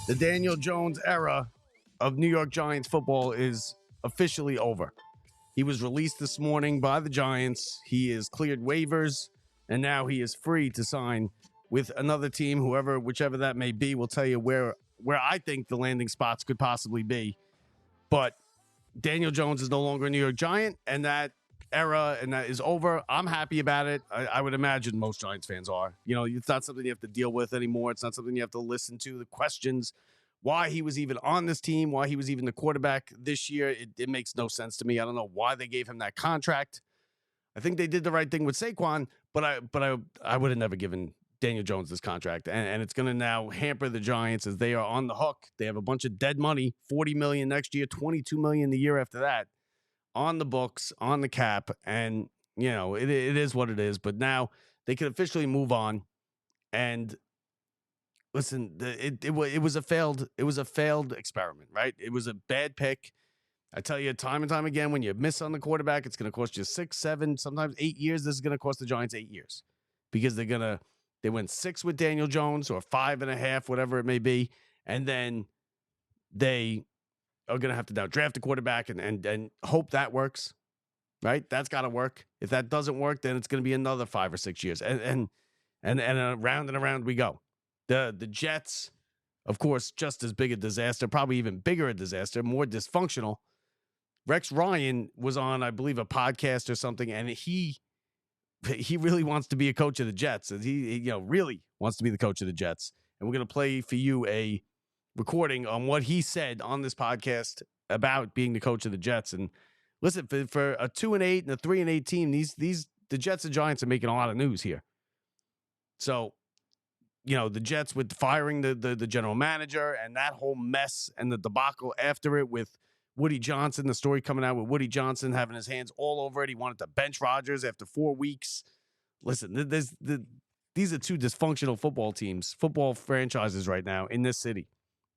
The Daniel Jones era of New York Giants football is officially over. He was released this morning by the Giants. He is cleared waivers, and now he is free to sign with another team, whichever that may be. We'll tell you where I think the landing spots could possibly be. But Daniel Jones is no longer a New York Giant, and that era and that is over. I'm happy about it. I would imagine most Giants fans are. You know, it's not something you have to deal with anymore. It's not something you have to listen to. The questions, why he was even on this team, why he was even the quarterback this year, it makes no sense to me. I don't know why they gave him that contract. I think they did the right thing with Saquon, but I would have never given Daniel Jones this contract, and it's going to now hamper the Giants as they are on the hook. They have a bunch of dead money, $40 million next year, $22 million the year after that, on the books, on the cap, and you know it is what it is. But now they can officially move on. And listen, it was a failed experiment, right? It was a bad pick. I tell you time and time again, when you miss on the quarterback, it's going to cost you 6, 7, sometimes 8 years. This is going to cost the Giants 8 years because they went 6 with Daniel Jones or 5.5, whatever it may be. And then they are going to have to now draft a quarterback and hope that works, right? That's got to work. If that doesn't work, then it's going to be another 5 or 6 years. And around and around we go. The Jets, of course, just as big a disaster, probably even bigger a disaster, more dysfunctional. Rex Ryan was on, I believe, a podcast or something, and he really wants to be a coach of the Jets. He really wants to be the coach of the Jets. And we're going to play for you a recording on what he said on this podcast about being the coach of the Jets. And listen, for a 2-8 and a 3-8 team, the Jets and Giants are making a lot of news here. So, you know, the Jets with firing the general manager and that whole mess and the debacle after it with Woody Johnson, the story coming out with Woody Johnson having his hands all over it. He wanted to bench Rodgers after 4 weeks. Listen, these are two dysfunctional football franchises right now in this city.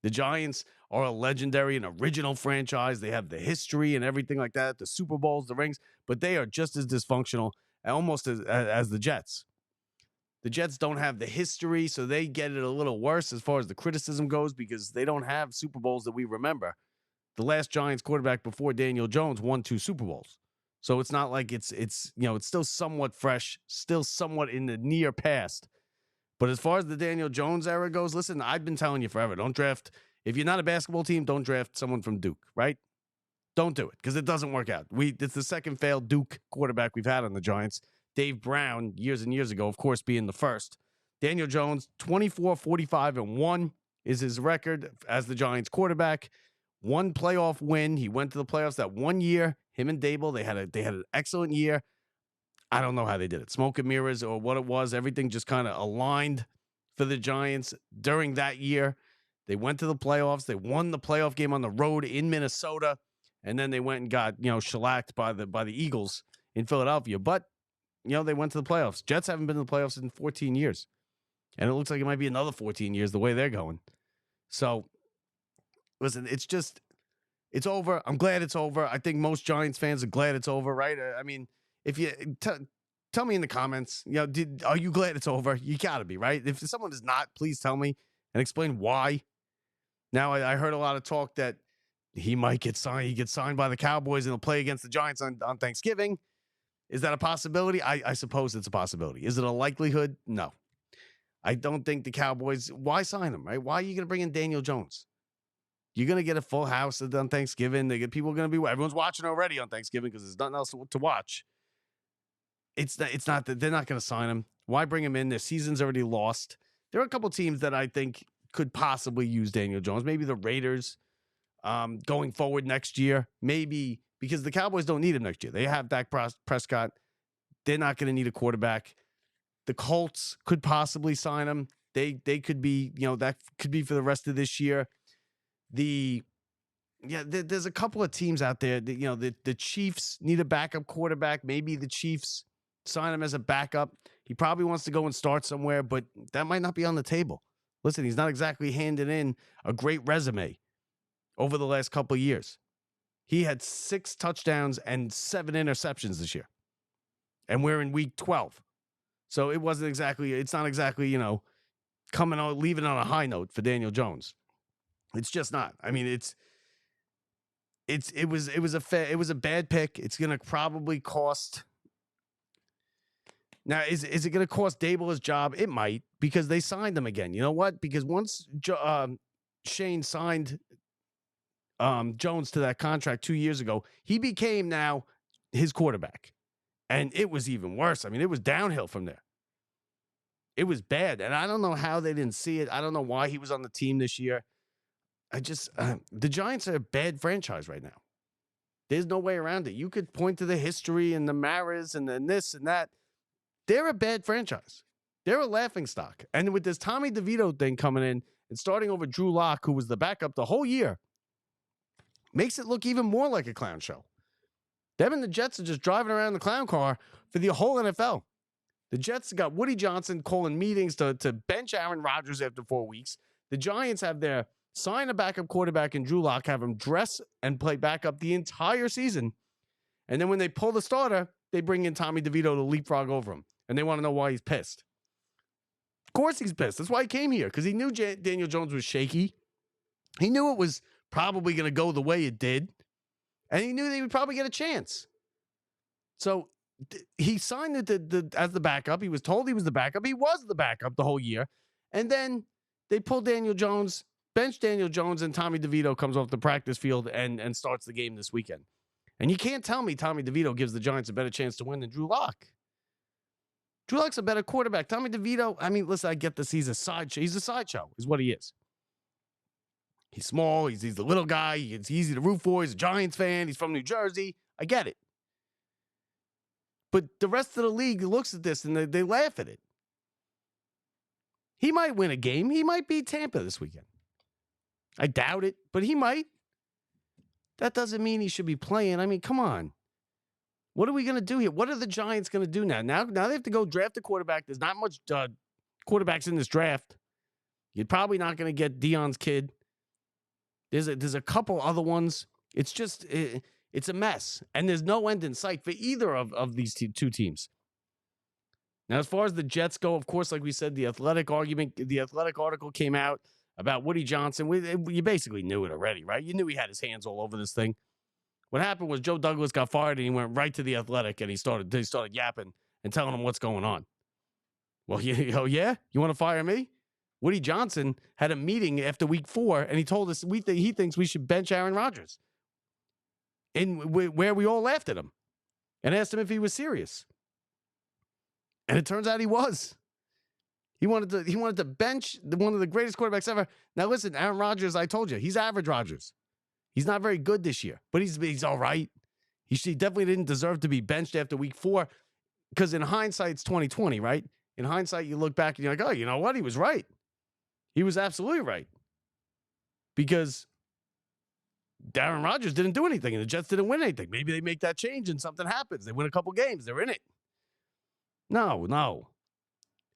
The Giants are a legendary and original franchise. They have the history and everything like that, the Super Bowls, the rings, but they are just as dysfunctional almost as the Jets. The Jets don't have the history, so they get it a little worse as far as the criticism goes because they don't have Super Bowls that we remember. The last Giants quarterback before Daniel Jones won 2 Super Bowls. So it's not like it's still somewhat fresh, still somewhat in the near past. But as far as the Daniel Jones era goes, listen, I've been telling you forever, don't draft. If you're not a basketball team, don't draft someone from Duke, right? Don't do it because it doesn't work out. It's the second failed Duke quarterback we've had on the Giants. Dave Brown, years and years ago, of course, being the first. Daniel Jones, 24, 45, and 1 is his record as the Giants quarterback. 1 playoff win. He went to the playoffs that 1 year. Him and Dable, they had an excellent year. I don't know how they did it. Smoke and mirrors or what it was. Everything just kind of aligned for the Giants during that year. They went to the playoffs. They won the playoff game on the road in Minnesota, and then they went and got shellacked by the Eagles in Philadelphia. But they went to the playoffs. Jets haven't been to the playoffs in 14 years, and it looks like it might be another 14 years the way they're going. So. Listen, it's over. I'm glad it's over. I think most Giants fans are glad it's over, right? I mean, if you tell me in the comments, are you glad it's over? You got to be, right? If someone is not, please tell me and explain why. Now, I heard a lot of talk that he might get signed. He gets signed by the Cowboys and he'll play against the Giants on Thanksgiving. Is that a possibility? I suppose it's a possibility. Is it a likelihood? No. I don't think the Cowboys, why sign him, right? Why are you going to bring in Daniel Jones? You're going to get a full house on Thanksgiving. People going to be, everyone's watching already on Thanksgiving because there's nothing else to watch. It's not that they're not going to sign him. Why bring him in? Their season's already lost. There are a couple teams that I think could possibly use Daniel Jones. Maybe the Raiders going forward next year. Maybe because the Cowboys don't need him next year. They have Dak Prescott. They're not going to need a quarterback. The Colts could possibly sign him. They could be, that could be for the rest of this year. There's a couple of teams out there that, the Chiefs need a backup quarterback. Maybe the Chiefs sign him as a backup. He probably wants to go and start somewhere, but that might not be on the table. Listen, he's not exactly handing in a great resume over the last couple of years. He had 6 touchdowns and 7 interceptions this year. And we're in week 12. So it's not exactly, leaving on a high note for Daniel Jones. It's just not. I mean, it was a bad pick. It's going to probably cost. Now, is it going to cost Dable his job? It might, because they signed him again. You know what? Because once Shane signed Jones to that contract 2 years ago, he became now his quarterback. And it was even worse. I mean, it was downhill from there. It was bad. And I don't know how they didn't see it. I don't know why he was on the team this year. The Giants are a bad franchise right now. There's no way around it. You could point to the history and the Maras and then this and that. They're a bad franchise. They're a laughingstock. And with this Tommy DeVito thing coming in and starting over Drew Lock, who was the backup the whole year, makes it look even more like a clown show. Them and the Jets are just driving around in the clown car for the whole NFL. The Jets got Woody Johnson calling meetings to bench Aaron Rodgers after 4 weeks. The Giants have their sign a backup quarterback in Drew Lock, have him dress and play backup the entire season. And then when they pull the starter, they bring in Tommy DeVito to leapfrog over him. And they want to know why he's pissed. Of course he's pissed. That's why he came here, because he knew Daniel Jones was shaky. He knew it was probably going to go the way it did. And he knew they would probably get a chance. So he signed it as the backup. He was told he was the backup. He was the backup the whole year. And then they pulled Daniel Jones, bench Daniel Jones, and Tommy DeVito comes off the practice field and starts the game this weekend. And you can't tell me Tommy DeVito gives the Giants a better chance to win than Drew Lock. Drew Lock's a better quarterback. Tommy DeVito, I mean, listen, I get this. He's a sideshow. He's a sideshow is what he is. He's small. He's the little guy. It's easy to root for. He's a Giants fan. He's from New Jersey. I get it. But the rest of the league looks at this and they laugh at it. He might win a game. He might beat Tampa this weekend. I doubt it, but he might. That doesn't mean he should be playing. I mean, come on. What are we going to do here? What are the Giants going to do now? Now they have to go draft a quarterback. There's not much quarterbacks in this draft. You're probably not going to get Deion's kid. There's a couple other ones. It's just it's a mess, and there's no end in sight for either of these two teams. Now, as far as the Jets go, of course, like we said, the Athletic article came out about Woody Johnson. You basically knew it already, right? You knew he had his hands all over this thing. What happened was Joe Douglas got fired, and he went right to the Athletic, and he started yapping and telling them what's going on. Well, yeah, you want to fire me? Woody Johnson had a meeting after week 4, and he told us he thinks we should bench Aaron Rodgers. And where we all laughed at him and asked him if he was serious. And it turns out he was. He wanted to bench one of the greatest quarterbacks ever. Now listen, Aaron Rodgers, I told you, he's average Rodgers. He's not very good this year, but he's all right. He definitely didn't deserve to be benched after week 4, because in hindsight, it's 2020, right? In hindsight, you look back and you're like, oh, you know what? He was right. He was absolutely right. Because Aaron Rodgers didn't do anything and the Jets didn't win anything. Maybe they make that change and something happens. They win a couple games. They're in it. No.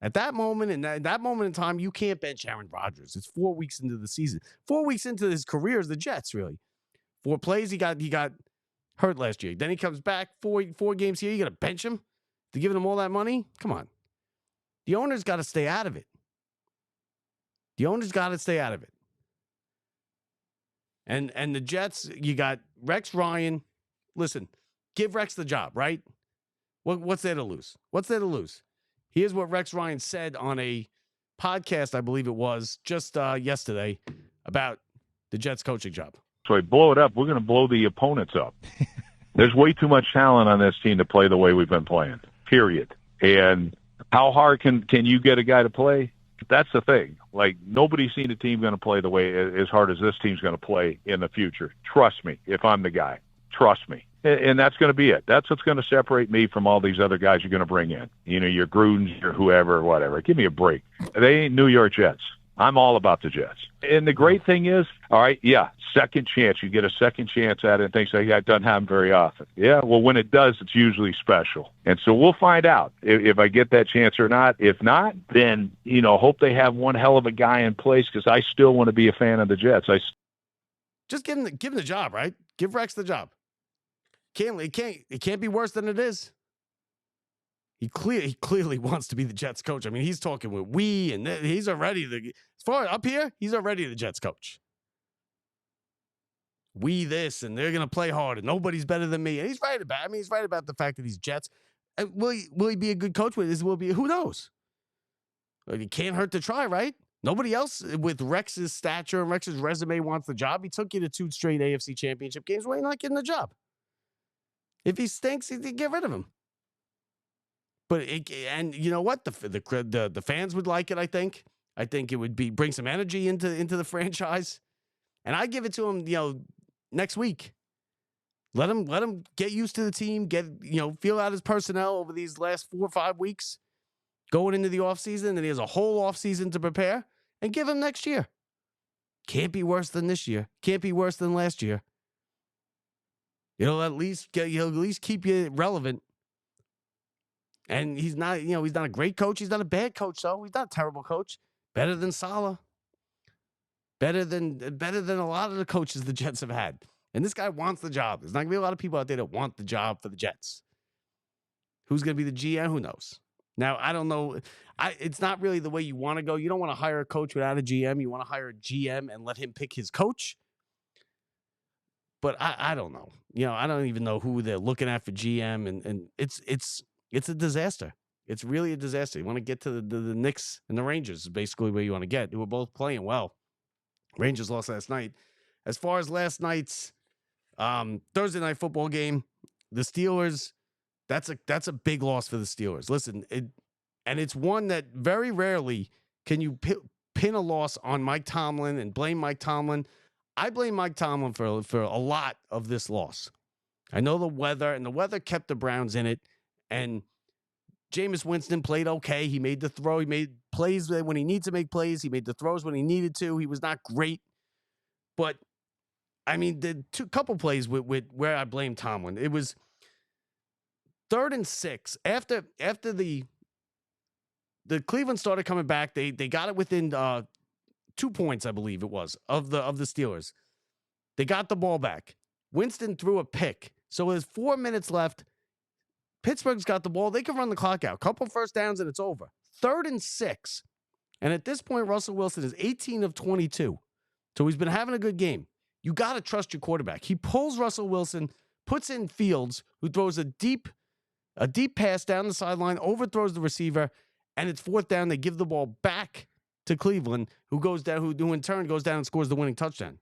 At that moment, in time, you can't bench Aaron Rodgers. It's 4 weeks into the season. 4 weeks into his career as the Jets, really. 4 plays, he got hurt last year. Then he comes back, four games here. You got to bench him to give him all that money? Come on. The owner's got to stay out of it. And the Jets, you got Rex Ryan. Listen, give Rex the job, right? What's there to lose? Here's what Rex Ryan said on a podcast, I believe it was, just yesterday, about the Jets coaching job. So I blow it up. We're going to blow the opponents up. There's way too much talent on this team to play the way we've been playing, period. And how hard can you get a guy to play? That's the thing. Like, nobody's seen a team going to play the way as hard as this team's going to play in the future. Trust me, if I'm the guy. Trust me. And that's going to be it. That's what's going to separate me from all these other guys you're going to bring in. You know, your Grudens, your whoever, whatever. Give me a break. They ain't New York Jets. I'm all about the Jets. And the great thing is, all right, yeah, second chance. You get a second chance at it and things like that. It doesn't happen very often. Yeah, well, when it does, it's usually special. And so we'll find out if I get that chance or not. If not, then, you know, hope they have one hell of a guy in place, because I still want to be a fan of the Jets. Just give him the job, right? Give Rex the job. It can't be worse than it is. He clearly wants to be the Jets coach. I mean, he's talking with we, and he's already as far up here, he's already the Jets coach. We this, and they're gonna play hard, and nobody's better than me. And he's right about. I mean, he's right about the fact that he's Jets. Will he be a good coach with this? Who knows? It can't hurt to try, right? Nobody else with Rex's stature and Rex's resume wants the job. He took you to 2 straight AFC Championship games. Why are you not getting the job? If he stinks, get rid of him. But and you know what? The fans would like it. I think it would bring some energy into the franchise. And I give it to him. Next week. Let him get used to the team. Feel out his personnel over these last 4 or 5 weeks. Going into the offseason, and he has a whole offseason to prepare, and give him next year. Can't be worse than this year. Can't be worse than last year. He'll at least keep you relevant. And he's not a great coach. He's not a bad coach, though. He's not a terrible coach. Better than Saleh. Better than a lot of the coaches the Jets have had. And this guy wants the job. There's not going to be a lot of people out there that want the job for the Jets. Who's going to be the GM? Who knows? Now, I don't know. It's not really the way you want to go. You don't want to hire a coach without a GM. You want to hire a GM and let him pick his coach. But I don't know. I don't even know who they're looking at for GM. And it's a disaster. It's really a disaster. You want to get to the Knicks and the Rangers is basically where you want to get. Who were both playing well. Rangers lost last night. As far as last night's Thursday night football game, the Steelers, that's a big loss for the Steelers. Listen, it's one that very rarely can you pin a loss on Mike Tomlin and blame Mike Tomlin. I blame Mike Tomlin for a lot of this loss. I know the weather kept the Browns in it, and Jameis Winston played okay. He made the throw. He made plays when he needed to make plays. He made the throws when he needed to. He was not great. But, I mean, the couple plays with where I blame Tomlin. It was 3rd and 6. After the Cleveland started coming back, they got it within 2 points, I believe it was, of the Steelers. They got the ball back. Winston threw a pick. So there's 4 minutes left. Pittsburgh's got the ball. They can run the clock out. Couple first downs and it's over. 3rd and 6. And at this point, Russell Wilson is 18 of 22. So he's been having a good game. You got to trust your quarterback. He pulls Russell Wilson, puts in Fields, who throws a deep pass down the sideline, overthrows the receiver, and it's 4th down. They give the ball back to Cleveland, who in turn goes down and scores the winning touchdown.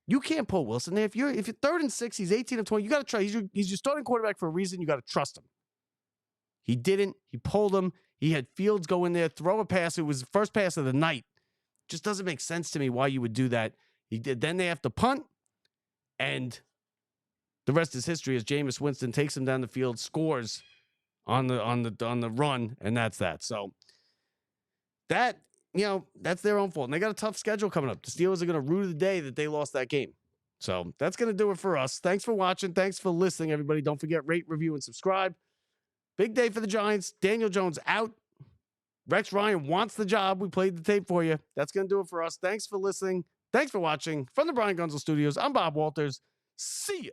You can't pull Wilson there. If you're 3rd and 6, he's 18 of 20. You got to try. He's your starting quarterback for a reason. You got to trust him. He didn't. He pulled him. He had Fields go in there, throw a pass. It was the first pass of the night. Just doesn't make sense to me why you would do that. He did. Then they have to punt, and the rest is history as Jameis Winston takes him down the field, scores on the run, and that's that. So that. That's their own fault. And they got a tough schedule coming up. The Steelers are going to rue the day that they lost that game. So that's going to do it for us. Thanks for watching. Thanks for listening, everybody. Don't forget, rate, review, and subscribe. Big day for the Giants. Daniel Jones out. Rex Ryan wants the job. We played the tape for you. That's going to do it for us. Thanks for listening. Thanks for watching. From the Brian Gunzel Studios, I'm Bob Walters. See ya.